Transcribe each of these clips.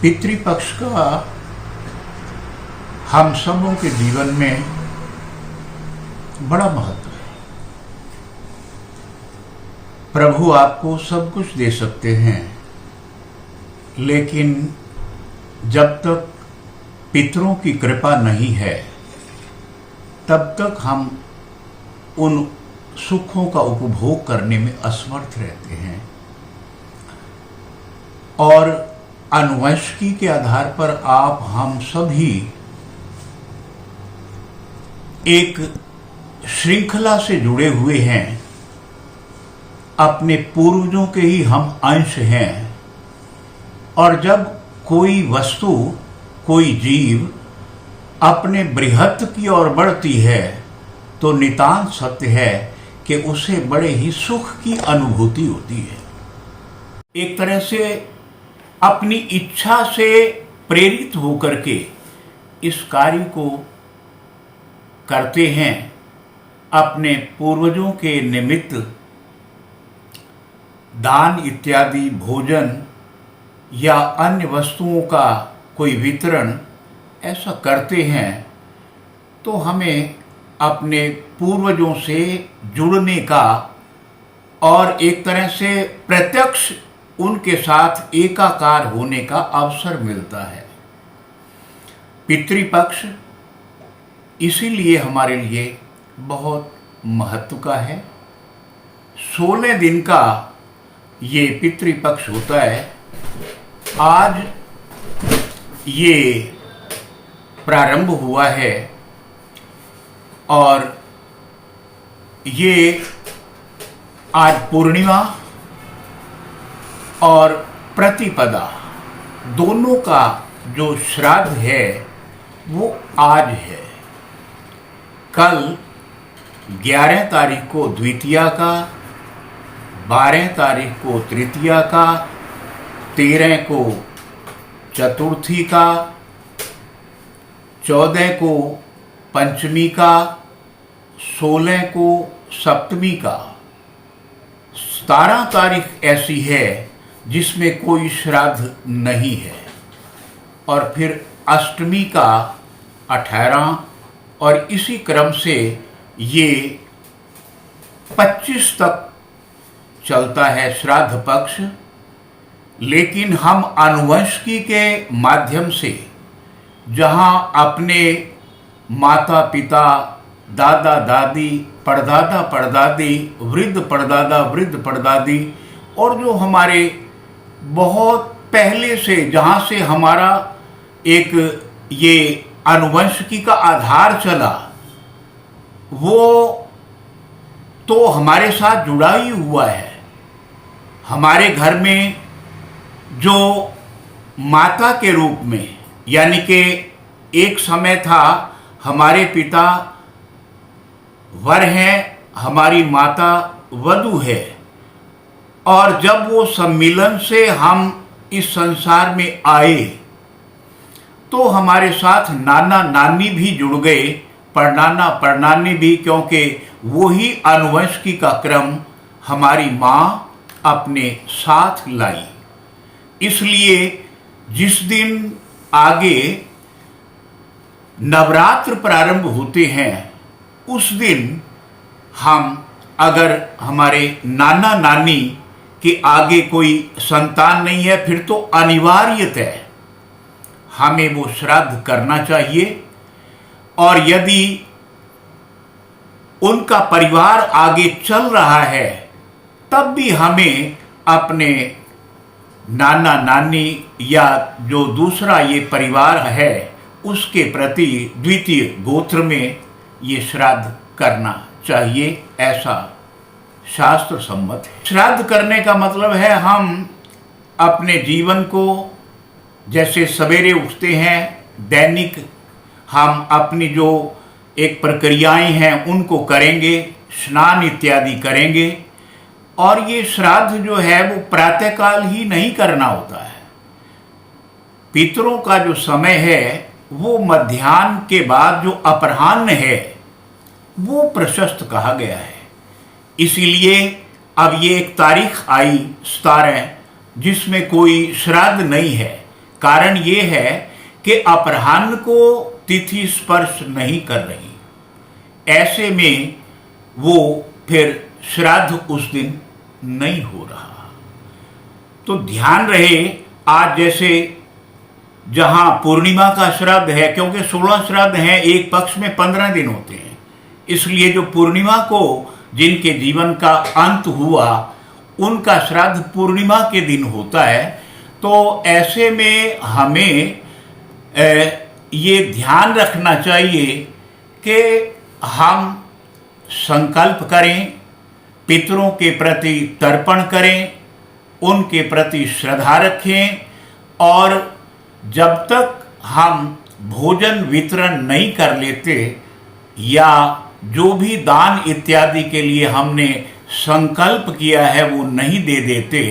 पितृपक्ष का हम सबों के जीवन में बड़ा महत्व है। प्रभु आपको सब कुछ दे सकते हैं, लेकिन जब तक पितरों की कृपा नहीं है तब तक हम उन सुखों का उपभोग करने में असमर्थ रहते हैं। और अनुवंशिकी के आधार पर आप हम सभी एक श्रृंखला से जुड़े हुए हैं, अपने पूर्वजों के ही हम अंश हैं। और जब कोई वस्तु, कोई जीव अपने बृहत् की ओर बढ़ती है तो नितांत सत्य है कि उसे बड़े ही सुख की अनुभूति होती है। एक तरह से अपनी इच्छा से प्रेरित होकर के इस कार्य को करते हैं। अपने पूर्वजों के निमित्त दान इत्यादि, भोजन या अन्य वस्तुओं का कोई वितरण ऐसा करते हैं, तो हमें अपने पूर्वजों से जुड़ने का और एक तरह से प्रत्यक्ष उनके साथ एकाकार होने का अवसर मिलता है। पितृपक्ष इसीलिए हमारे लिए बहुत महत्व का है। 16 दिन का ये पितृपक्ष होता है। आज ये प्रारंभ हुआ है और ये आज पूर्णिमा और प्रतिपदा दोनों का जो श्राद्ध है वो आज है। कल 11 तारीख को द्वितीया का, 12 तारीख को तृतीया का, 13 को चतुर्थी का, 14 को पंचमी का, 16 को सप्तमी का, 17 तारीख ऐसी है जिसमें कोई श्राद्ध नहीं है, और फिर अष्टमी का 18, और इसी क्रम से ये 25 तक चलता है श्राद्ध पक्ष। लेकिन हम अनुवंशिकी के माध्यम से जहाँ अपने माता पिता, दादा दादी, परदादा परदादी, वृद्ध परदादा, वृद्ध परदादी, और जो हमारे बहुत पहले से जहाँ से हमारा एक ये अनुवंशिकी का आधार चला, वो तो हमारे साथ जुड़ा ही हुआ है। हमारे घर में जो माता के रूप में, यानी कि एक समय था हमारे पिता वर हैं, हमारी माता वधू है, और जब वो सम्मिलन से हम इस संसार में आए तो हमारे साथ नाना नानी भी जुड़ गए, परनाना परनानी भी, क्योंकि वही अनुवंशिकी का क्रम हमारी माँ अपने साथ लाई। इसलिए जिस दिन आगे नवरात्र प्रारंभ होते हैं उस दिन हम, अगर हमारे नाना नानी के आगे कोई संतान नहीं है, फिर तो अनिवार्यतः हमें वो श्राद्ध करना चाहिए। और यदि उनका परिवार आगे चल रहा है तब भी हमें अपने नाना नानी या जो दूसरा ये परिवार है उसके प्रति द्वितीय गोत्र में ये श्राद्ध करना चाहिए, ऐसा शास्त्र सम्मत है। श्राद्ध करने का मतलब है हम अपने जीवन को, जैसे सवेरे उठते हैं, दैनिक हम अपनी जो एक प्रक्रियाएं हैं उनको करेंगे, स्नान इत्यादि करेंगे। और ये श्राद्ध जो है वो प्रातःकाल ही नहीं करना होता है। पितरों का जो समय है वो मध्याह्न के बाद जो अपराह्न है वो प्रशस्त कहा गया है। इसीलिए अब ये एक तारीख आई 17 जिसमें कोई श्राद्ध नहीं है, कारण ये है कि अपराह्न को तिथि स्पर्श नहीं कर रही। ऐसे में वो फिर श्राद्ध उस दिन नहीं हो रहा। तो ध्यान रहे, आज जैसे जहां पूर्णिमा का श्राद्ध है, क्योंकि 16 श्राद्ध हैं, एक पक्ष में 15 दिन होते हैं, इसलिए जो पूर्णिमा को जिनके जीवन का अंत हुआ उनका श्राद्ध पूर्णिमा के दिन होता है। तो ऐसे में हमें ये ध्यान रखना चाहिए कि हम संकल्प करें, पितरों के प्रति तर्पण करें, उनके प्रति श्रद्धा रखें, और जब तक हम भोजन वितरण नहीं कर लेते या जो भी दान इत्यादि के लिए हमने संकल्प किया है वो नहीं दे देते,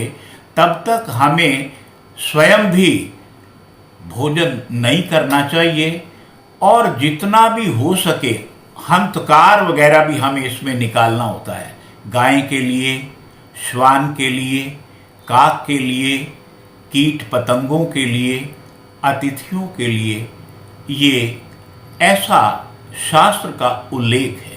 तब तक हमें स्वयं भी भोजन नहीं करना चाहिए। और जितना भी हो सके हंतकार वगैरह भी हमें इसमें निकालना होता है, गाय के लिए, श्वान के लिए, काक के लिए, कीट पतंगों के लिए, अतिथियों के लिए। ये ऐसा शास्त्र का उल्लेख है।